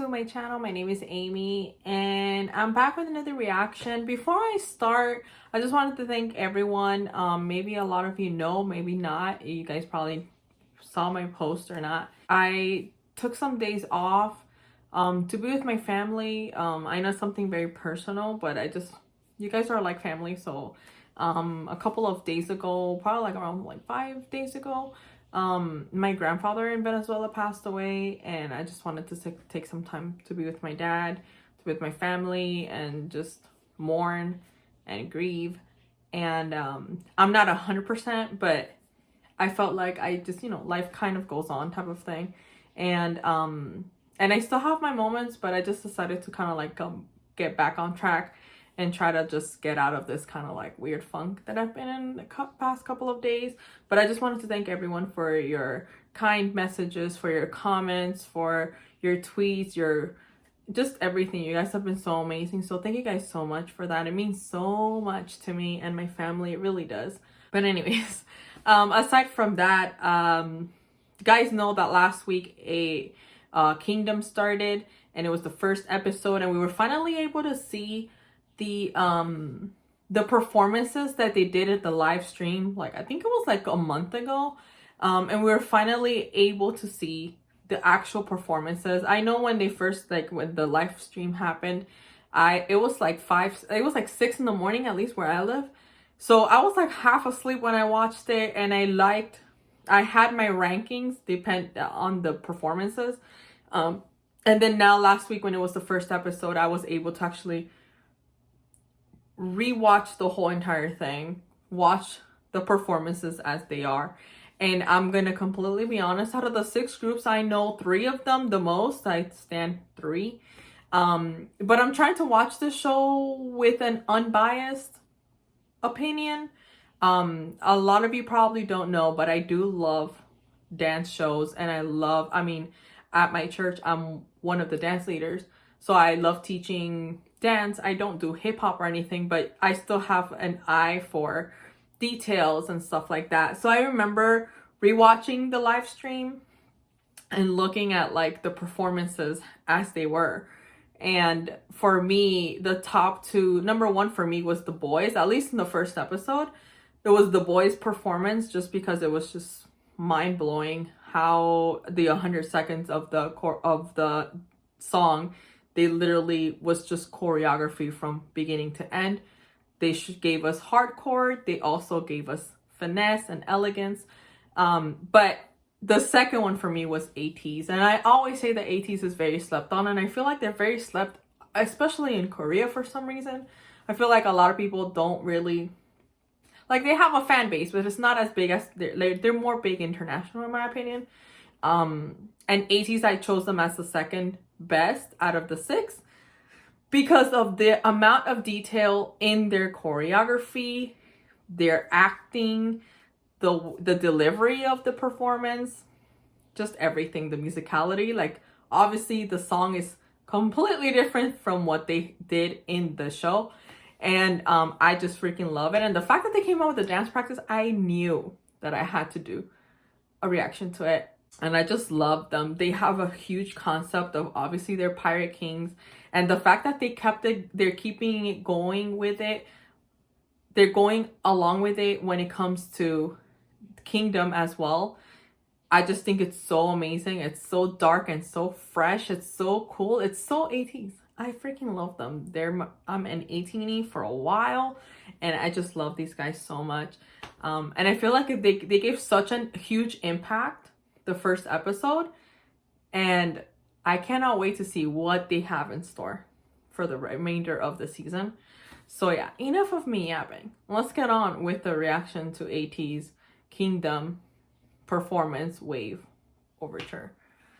my channel. My name is Amy and I'm back with another reaction. Before I start, I just wanted to thank everyone. Maybe a lot of you know, maybe not. You guys probably saw my post or not. I took some days off to be with my family. I know something very personal, but you guys are like family. So a couple of days ago, probably like around like 5 days ago, my grandfather in Venezuela passed away, and I just wanted to take some time to be with my dad, to be with my family, and just mourn and grieve. And I'm not 100%, but I felt like I just, life kind of goes on type of thing. And I still have my moments, but I just decided to kind of like get back on track and try to just get out of this kind of like weird funk that I've been in the past couple of days. But I just wanted to thank everyone for your kind messages, for your comments, for your tweets, just everything. You guys have been so amazing. So thank you guys so much for that. It means so much to me and my family. It really does. But anyways, aside from that, you guys know that last week a Kingdom started, and it was the first episode, and we were finally able to see the performances that they did at the live stream. Like, I think it was like a month ago, and we were finally able to see the actual performances. I know when they first, like when the live stream happened, it was like 6 in the morning, at least where I live. So I was like half asleep when I watched it, and I had my rankings depend on the performances. And then now last week when it was the first episode, I was able to actually rewatch the whole entire thing, watch the performances as they are. And I'm gonna completely be honest, out of the 6 groups, I know 3 of them the most. I stand 3. But I'm trying to watch the show with an unbiased opinion. A lot of you probably don't know, but I do love dance shows, and I mean, at my church, I'm one of the dance leaders. So I love teaching dance. I don't do hip hop or anything, but I still have an eye for details and stuff like that. So I remember rewatching the live stream and looking at like the performances as they were. And for me, the top 2, number 1 for me was the boys, at least in the first episode. It was the boys' performance, just because it was just mind-blowing how the 100 seconds of the song, they literally was just choreography from beginning to end. They gave us hardcore. They also gave us finesse and elegance. But the second one for me was ATEEZ. And I always say that ATEEZ is very slept on. And I feel like they're very slept, especially in Korea for some reason. I feel like a lot of people don't really, like, they have a fan base, but it's not as big as, they're more big international in my opinion. And ATEEZ, I chose them as the second best out of the 6 because of the amount of detail in their choreography, their acting, the delivery of the performance, just everything, the musicality. Like, obviously the song is completely different from what they did in the show, and I just freaking love it. And the fact that they came out with the dance practice, I knew that I had to do a reaction to it. And I just love them. They have a huge concept of, obviously, they're pirate kings. And the fact that they're keeping it going with it. They're going along with it when it comes to Kingdom as well. I just think it's so amazing. It's so dark and so fresh. It's so cool. It's so ATEEZ. I freaking love them. I'm an 18-y for a while, and I just love these guys so much. And I feel like they gave such a huge impact the first episode, and I cannot wait to see what they have in store for the remainder of the season. So yeah, enough of me yapping. Let's get on with the reaction to ATEEZ Kingdom performance wave overture.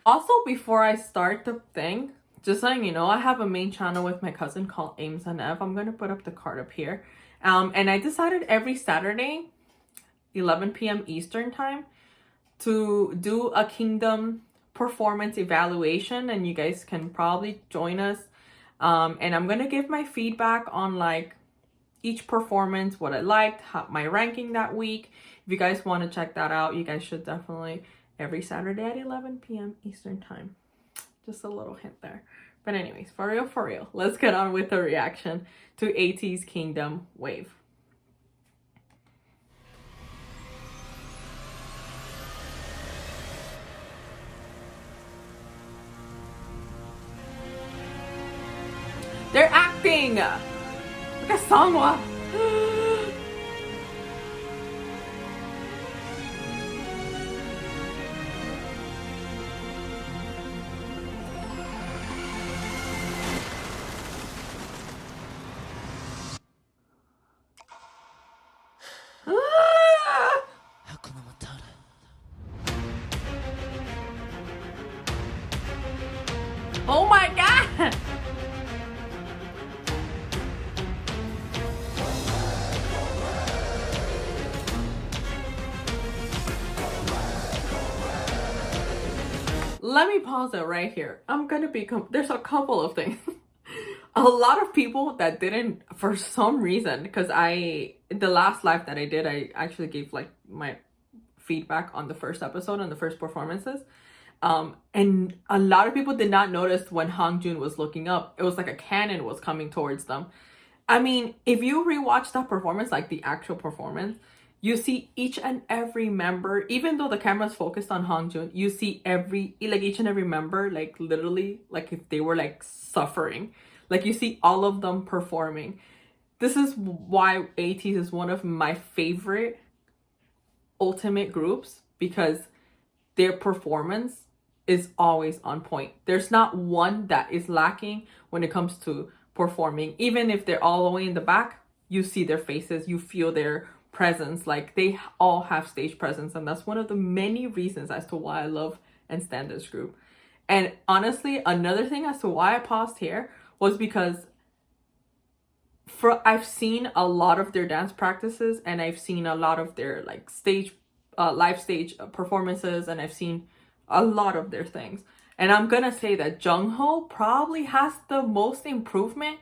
Also, before I start the thing, just letting you know, I have a main channel with my cousin called Ams Ev. I'm going to put up the card up here. And I decided every Saturday, 11 p.m. Eastern time, to do a Kingdom performance evaluation, and you guys can probably join us. And I'm gonna give my feedback on like each performance, what I liked, my ranking that week. If you guys want to check that out, you guys should definitely, every Saturday at 11 p.m. Eastern time. Just a little hint there. But anyways, for real, let's get on with the reaction to ATEEZ Kingdom Wave. They're acting! Look at Sangwa! Oh my god! Let me pause it right here. I'm gonna be, there's a couple of things. A lot of people that didn't, for some reason, because the last live that I did, I actually gave like my feedback on the first episode and the first performances. And a lot of people did not notice when Hangjun was looking up. It was like a cannon was coming towards them. I mean, if you rewatch that performance, like the actual performance, you see each and every member, even though the camera's focused on Hangjun, you see each and every member, like literally, like if they were like suffering. Like you see all of them performing. This is why ATEEZ is one of my favorite ultimate groups, because their performance is always on point. There's not one that is lacking when it comes to performing. Even if they're all the way in the back, you see their faces, you feel their presence. Like they all have stage presence, and that's one of the many reasons as to why I love and stand this group. And honestly, another thing as to why I paused here was because I've seen a lot of their dance practices, and I've seen a lot of their like stage live stage performances, and I've seen a lot of their things. And I'm gonna say that Jungho probably has the most improvement.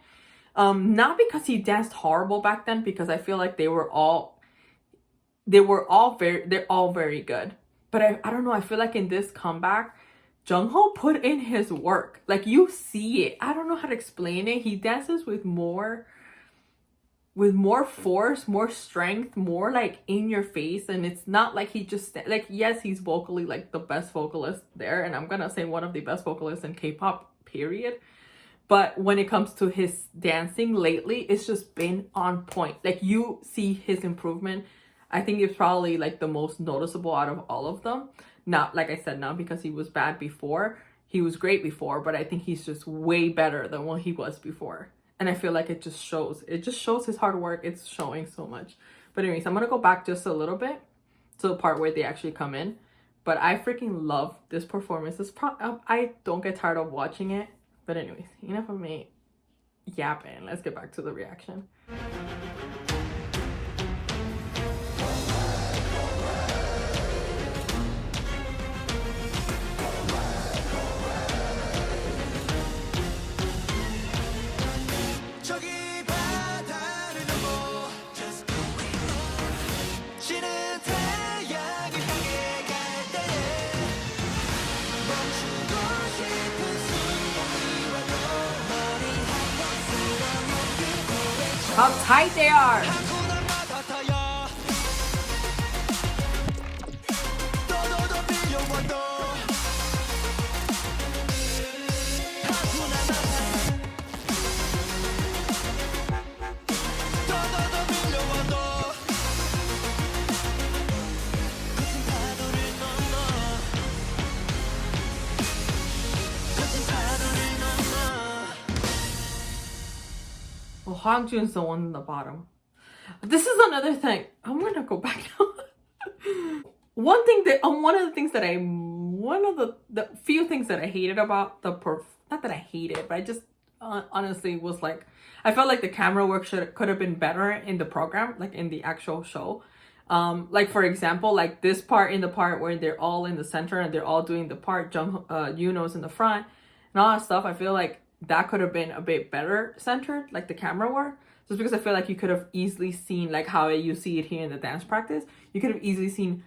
Not because he danced horrible back then, because I feel like they're all very good. But I don't know, I feel like in this comeback, Jungho put in his work. Like you see it. I don't know how to explain it. He dances with more force, more strength, more like in your face. And it's not like he just, like, yes, he's vocally like the best vocalist there, and I'm gonna say one of the best vocalists in K-pop, period. But when it comes to his dancing lately, it's just been on point. Like you see his improvement. I think it's probably like the most noticeable out of all of them. Not, like I said, not because he was bad before. He was great before, but I think he's just way better than what he was before. And I feel like it just shows. It just shows his hard work. It's showing so much. But anyways, I'm going to go back just a little bit to the part where they actually come in. But I freaking love this performance. I don't get tired of watching it. But anyways, enough of me yapping. Let's get back to the reaction. How tight they are! Well, Hangjun's the one in the bottom. This is another thing. I'm gonna go back now. One of the few things that I hated about not that I hated, but I just honestly was like, I felt like the camera work could have been better in the program, like in the actual show. Like for example, like this part, in the part where they're all in the center and they're all doing the part, Yuno's in the front and all that stuff. I feel like that could have been a bit better centered, like the camera work. Just because I feel like you could have easily seen, like how you see it here in the dance practice, you could have easily seen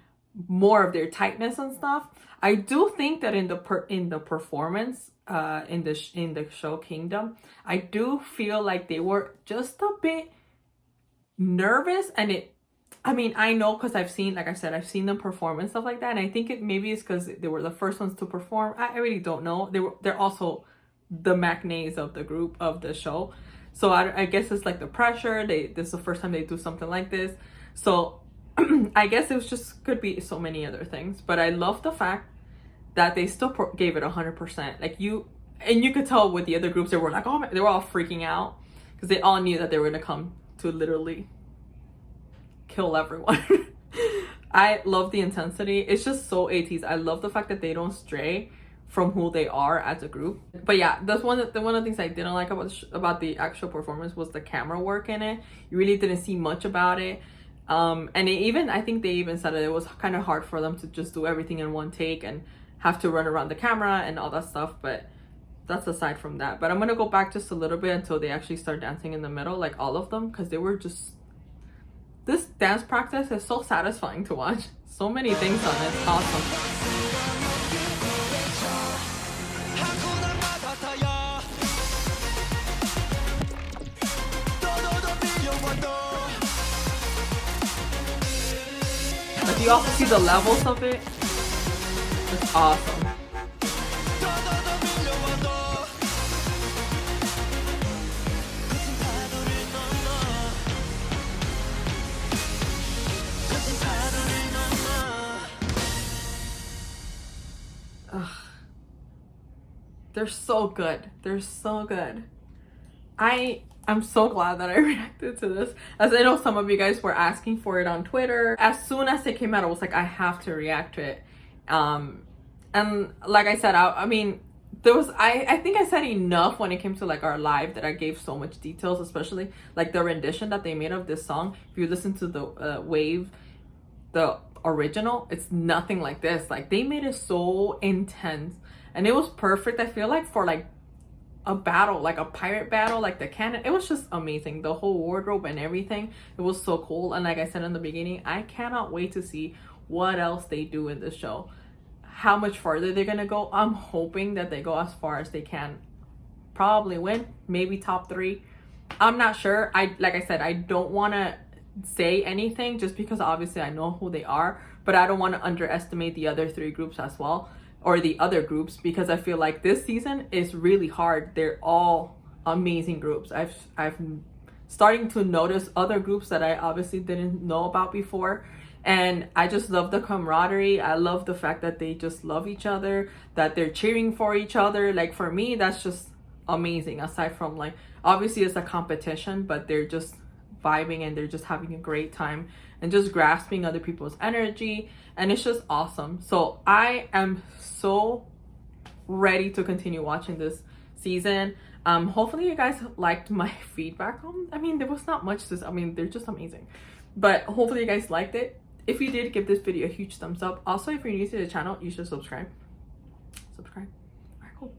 more of their tightness and stuff. I do think that in the performance in the show Kingdom, I do feel like they were just a bit nervous. And I mean, I know because I've seen, like I said, I've seen them perform and stuff like that, and I think maybe it's because they were the first ones to perform. I really don't know. They're also the McNays of the group, of the show, so I guess it's like the pressure. This is the first time they do something like this, so I guess it was just, could be so many other things. But I love the fact that they still gave it 100%. Like you could tell with the other groups, they were like, oh my, they were all freaking out because they all knew that they were gonna come to literally kill everyone. I love the intensity. It's just so ATEEZ. I love the fact that they don't stray from who they are as a group. But yeah, that's one of the things I didn't like about the actual performance was the camera work in it. You really didn't see much about it. And I think they even said that it was kind of hard for them to just do everything in one take and have to run around the camera and all that stuff. But that's aside from that. But I'm gonna go back just a little bit until they actually start dancing in the middle, like all of them, because they were just, this dance practice is so satisfying to watch. So many things on it. It's awesome. Like, you also see the levels of it. It's awesome. They're so good. They're so good. I'm so glad that I reacted to this, as I know some of you guys were asking for it on Twitter. As soon as it came out, I was like, I have to react to it. And like I said, I mean, there was, I think I said enough when it came to like our live that I gave so much details, especially like the rendition that they made of this song. If you listen to the Wave, the original, it's nothing like this. Like, they made it so intense. And it was perfect, I feel like, for like a battle, like a pirate battle, like the cannon. It was just amazing. The whole wardrobe and everything. It was so cool. And like I said in the beginning, I cannot wait to see what else they do in this show. How much farther they're gonna go. I'm hoping that they go as far as they can. Probably win, maybe top 3. I'm not sure. Like I said, I don't want to say anything just because obviously I know who they are, but I don't want to underestimate the other 3 groups as well, or the other groups, because I feel like this season is really hard. They're all amazing groups. I've starting to notice other groups that I obviously didn't know about before, and I just love the camaraderie. I love the fact that they just love each other, that they're cheering for each other. Like, for me, that's just amazing. Aside from, like, obviously it's a competition, but they're just vibing and they're just having a great time and just grasping other people's energy, and it's just awesome. So I am so ready to continue watching this season. Hopefully you guys liked my feedback on, I mean, there was not much to, I mean, they're just amazing, but hopefully you guys liked it. If you did, give this video a huge thumbs up. Also, if you're new to the channel, you should subscribe. All right, cool.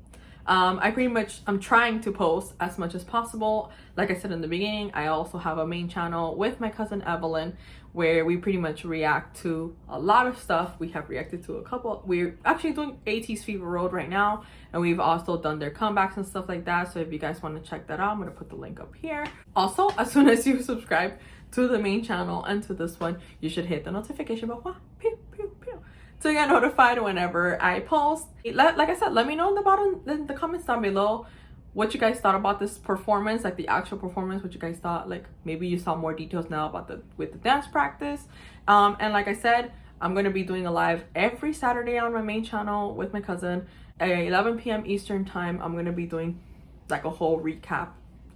I'm trying to post as much as possible. Like I said in the beginning, I also have a main channel with my cousin Evelyn, where we pretty much react to a lot of stuff. We have reacted to a couple. We're actually doing ATEEZ Fever Road right now, and we've also done their comebacks and stuff like that. So if you guys want to check that out, I'm gonna put the link up here. Also, as soon as you subscribe to the main channel and to this one, you should hit the notification bell. Pew, pew, pew, to get notified whenever I post. Like I said, let me know in the comments down below what you guys thought about this performance, like the actual performance, what you guys thought. Like, maybe you saw more details now about with the dance practice. And like I said, I'm gonna be doing a live every Saturday on my main channel with my cousin at 11 p.m. Eastern time. I'm gonna be doing like a whole recap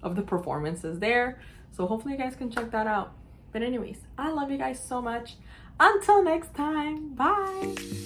of the performances there, so hopefully you guys can check that out. But anyways, I love you guys so much. Until next time, bye.